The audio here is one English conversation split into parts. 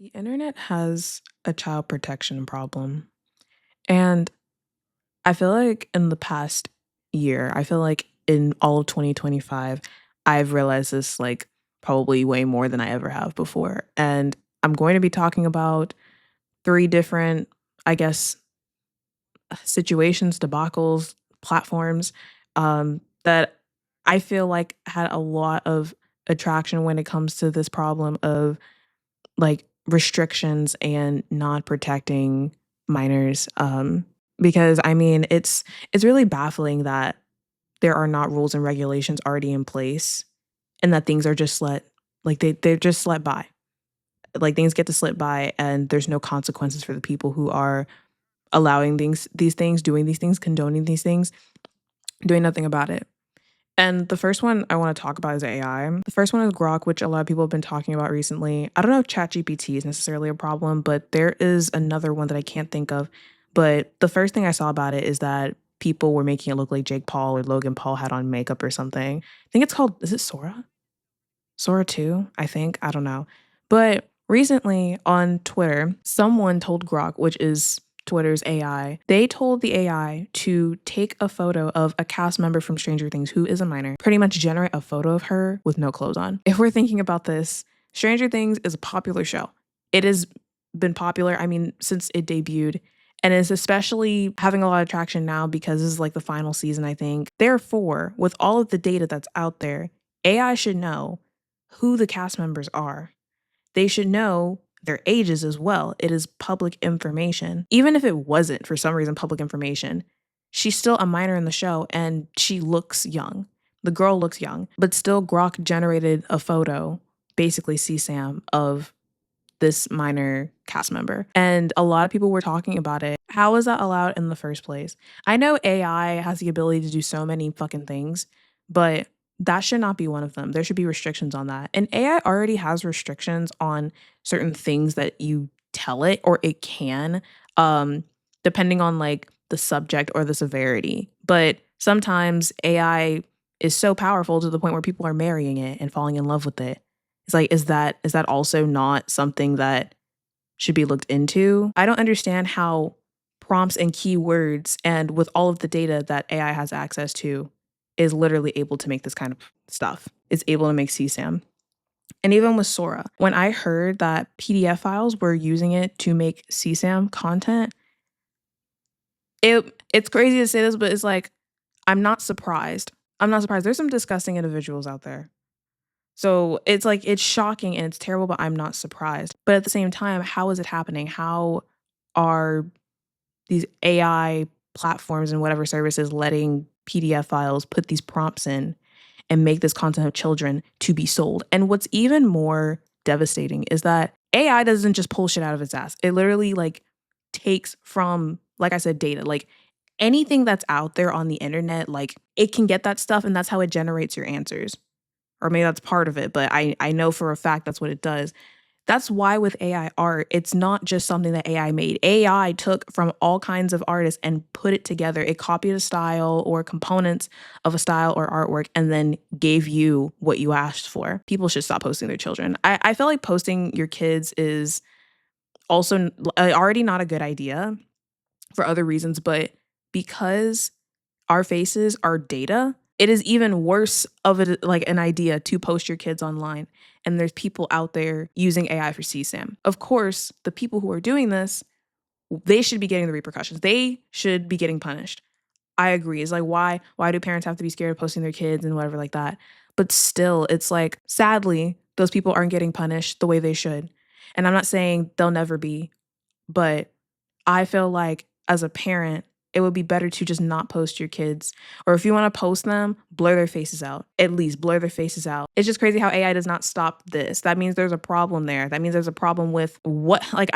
The internet has a child protection problem. And I feel like in the past year, I feel like in all of 2025, I've realized this like probably way more than I ever have before. And I'm going to be talking about three different, I guess, situations, debacles, platforms that I feel like had a lot of attraction when it comes to this problem of like restrictions and not protecting minors because I mean it's really baffling that there are not rules and regulations already in place and that things are just they're just let by, like things get to slip by and there's no consequences for the people who are allowing these things, doing these things, condoning these things, doing nothing about it. And the first one I want to talk about is AI. The first one is Grok, which a lot of people have been talking about recently. I don't know if ChatGPT is necessarily a problem, but there is another one that I can't think of. But the first thing I saw about it is that people were making it look like Jake Paul or Logan Paul had on makeup or something. I think it's called, is it Sora? Sora 2, I think. I don't know. But recently on Twitter, someone told Grok, which is Twitter's AI, they told the AI to take a photo of a cast member from Stranger Things who is a minor, pretty much generate a photo of her with no clothes on. If we're thinking about this, Stranger Things is a popular show. It has been popular, I mean, since it debuted. And is especially having a lot of traction now because this is like the final season, I think. Therefore, with all of the data that's out there, AI should know who the cast members are. They should know their ages as well. It is public information. Even if it wasn't for some reason public information, she's still a minor in the show and she looks young. The girl looks young, but still Grok generated a photo, basically CSAM, of this minor cast member. And a lot of people were talking about it. How is that allowed in the first place? I know AI has the ability to do so many fucking things, but that should not be one of them. There should be restrictions on that. And AI already has restrictions on certain things that you tell it or it can, um, depending on like the subject or the severity. But sometimes AI is so powerful to the point where people are marrying it and falling in love with it. It's like, is that also not something that should be looked into? I don't understand how prompts and keywords and with all of the data that AI has access to is literally able to make this kind of stuff. It's able to make CSAM. And even with Sora, when I heard that PDF files were using it to make CSAM content, it's crazy to say this, but it's like I'm not surprised. I'm not surprised. There's some disgusting individuals out there. So it's like it's shocking and it's terrible, but I'm not surprised. But at the same time, how is it happening? How are these AI platforms and whatever services letting PDF files put these prompts in and make this content of children to be sold? And what's even more devastating is that AI doesn't just pull shit out of its ass. It literally like takes from, like I said, data. Like anything that's out there on the internet, like it can get that stuff and that's how it generates your answers, or maybe that's part of it, but I know for a fact that's what it does. That's why with AI art, it's not just something that AI made. AI took from all kinds of artists and put it together. It copied a style or components of a style or artwork and then gave you what you asked for. People should stop posting their children. I feel like posting your kids is also already not a good idea for other reasons, but because our faces are data, it is even worse of it like an idea to post your kids online. And there's people out there using AI for CSAM. Of course, the people who are doing this, they should be getting the repercussions. They should be getting punished. I agree. It's like why do parents have to be scared of posting their kids and whatever like that? But still, it's like sadly, those people aren't getting punished the way they should. And I'm not saying they'll never be, but I feel like as a parent, it would be better to just not post your kids. Or if you want to post them, blur their faces out. At least blur their faces out. It's just crazy how AI does not stop this. That means there's a problem there. That means there's a problem with what like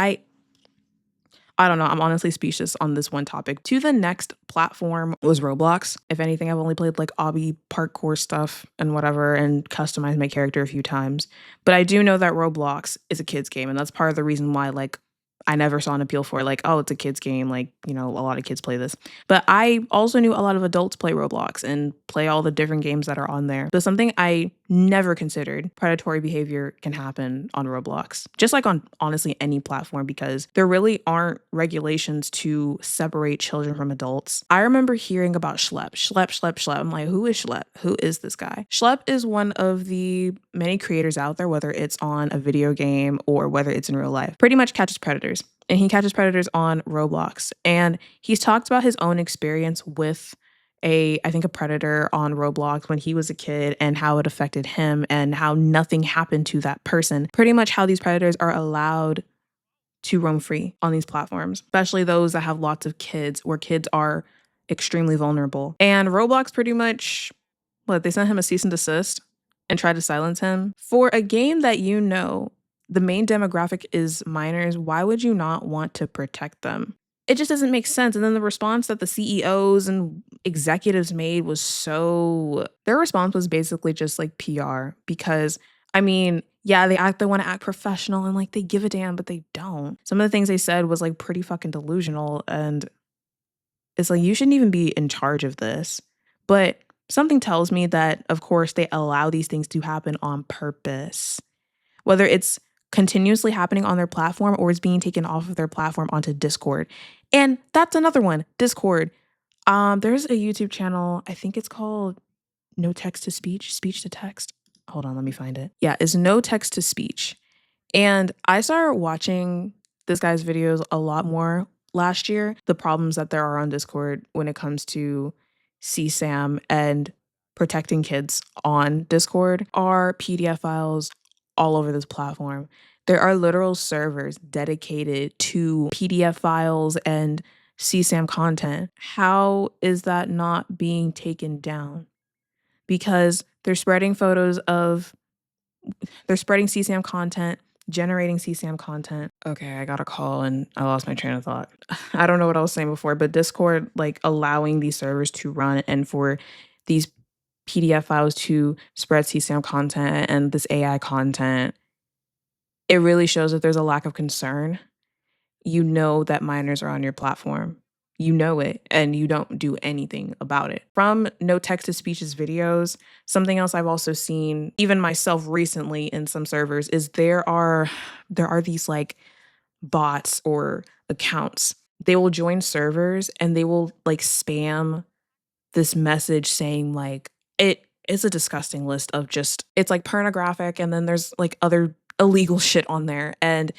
I don't know. I'm honestly speechless on this one topic. To the next platform was Roblox. If anything, I've only played like obby parkour stuff and whatever and customized my character a few times. But I do know that Roblox is a kids game, and that's part of the reason why like I never saw an appeal for it. Like, oh, it's a kids game. Like, you know, a lot of kids play this. But I also knew a lot of adults play Roblox and play all the different games that are on there. But something I never considered predatory behavior can happen on Roblox, just like on honestly any platform, because there really aren't regulations to separate children from adults. I remember hearing about Schlepp. I'm like, who is Schlepp? Who is this guy? Schlepp is one of the many creators out there, whether it's on a video game or whether it's in real life, pretty much catches predators. And he catches predators on Roblox. And he's talked about his own experience with I think a predator on Roblox when he was a kid and how it affected him and how nothing happened to that person. Pretty much how these predators are allowed to roam free on these platforms, especially those that have lots of kids, where kids are extremely vulnerable. And Roblox pretty much, they sent him a cease and desist and tried to silence him. For a game that the main demographic is minors, why would you not want to protect them? It just doesn't make sense. And then the response that the CEOs and executives made was their response was basically just like PR, because I mean, yeah, they want to act professional and like they give a damn, but they don't. Some of the things they said was like pretty fucking delusional, and it's like, you shouldn't even be in charge of this. But something tells me that, of course, they allow these things to happen on purpose, whether it's continuously happening on their platform or it's being taken off of their platform onto Discord. And that's another one, Discord. There's a YouTube channel, I think it's called No Text to Speech, Speech to Text. Hold on, let me find it. Yeah, it's No Text to Speech. And I started watching this guy's videos a lot more last year. The problems that there are on Discord when it comes to CSAM and protecting kids on Discord are PDF files all over this platform. There are literal servers dedicated to PDF files and CSAM content. How is that not being taken down? Because they're spreading CSAM content, generating CSAM content. Okay, I got a call and I lost my train of thought. I don't know what I was saying before, but Discord, like allowing these servers to run and for these PDF files to spread CSAM content and this AI content, it really shows that there's a lack of concern. You know that minors are on your platform. You know it, and you don't do anything about it. From No Text to Speech's videos, something else I've also seen, even myself recently in some servers, is there are these like bots or accounts. They will join servers and they will like spam this message saying like, it is a disgusting list of it's like pornographic, and then there's like other illegal shit on there, and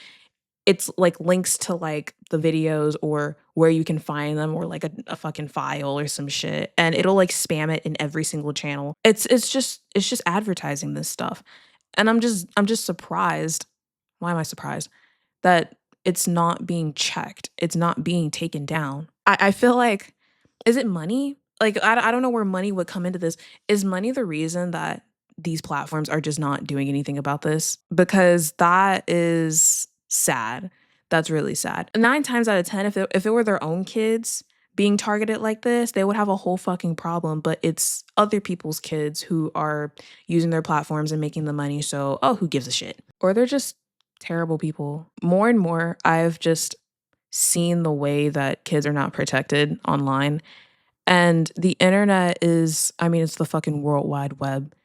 it's like links to like the videos or where you can find them, or like a fucking file or some shit, and it'll like spam it in every single channel. It's just advertising this stuff. And I'm just surprised. Why am I surprised that it's not being checked? It's not being taken down. I feel like, is it money? Like, I don't know where money would come into this. Is money the reason that these platforms are just not doing anything about this? Because that is sad. That's really sad. 9 times out of 10, if it were their own kids being targeted like this, they would have a whole fucking problem. But it's other people's kids who are using their platforms and making the money. So, who gives a shit? Or they're just terrible people. More and more, I've just seen the way that kids are not protected online. And the internet is, it's the fucking World Wide Web.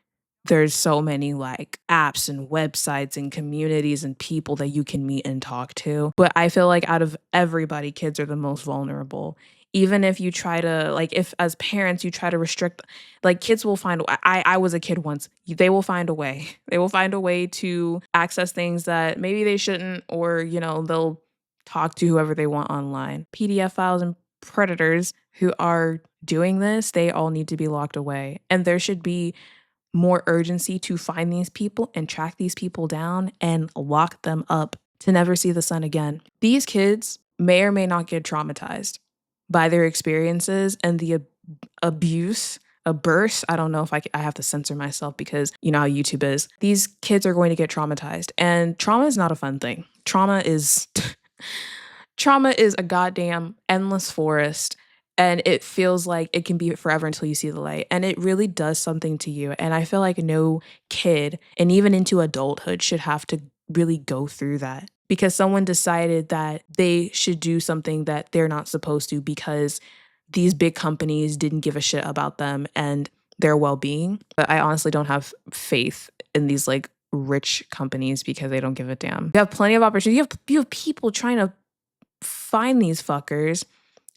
There's so many like apps and websites and communities and people that you can meet and talk to. But I feel like out of everybody, kids are the most vulnerable. Even if you try to, like, if as parents you try to restrict, like, kids will find, I was a kid once, they will find a way. They will find a way to access things that maybe they shouldn't, or, they'll talk to whoever they want online. PDF files and predators who are doing this, they all need to be locked away. And there should be more urgency to find these people and track these people down and lock them up to never see the sun again. These kids may or may not get traumatized by their experiences and the abuse, a burst. I don't know if I have to censor myself because you know how YouTube is. These kids are going to get traumatized, and trauma is not a fun thing. Trauma is a goddamn endless forest. And it feels like it can be forever until you see the light. And it really does something to you. And I feel like no kid, and even into adulthood, should have to really go through that because someone decided that they should do something that they're not supposed to because these big companies didn't give a shit about them and their well-being. But I honestly don't have faith in these like rich companies because they don't give a damn. You have plenty of opportunity. You have people trying to find these fuckers,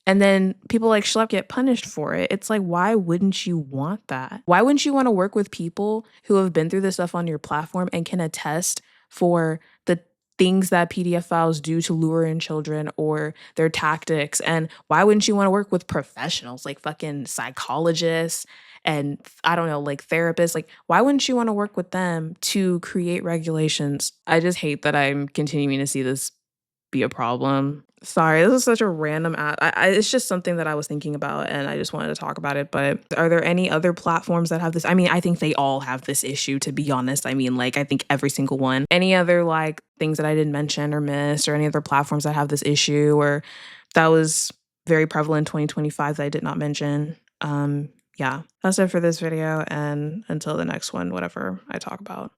and then people like Schlepp get punished for it. It's like, why wouldn't you want that? Why wouldn't you want to work with people who have been through this stuff on your platform and can attest for the things that PDF files do to lure in children or their tactics? And why wouldn't you want to work with professionals like fucking psychologists and I don't know, like therapists? Like, why wouldn't you want to work with them to create regulations? I just hate that I'm continuing to see this be a problem. Sorry, this is such a random it's just something that I was thinking about and I just wanted to talk about it. But are there any other platforms that have this? I mean, I think they all have this issue, to be honest. I mean, like, I think every single one. Any other like things that I didn't mention or miss, or any other platforms that have this issue or that was very prevalent in 2025 that I did not mention? Yeah, that's it for this video. And until the next one, whatever I talk about.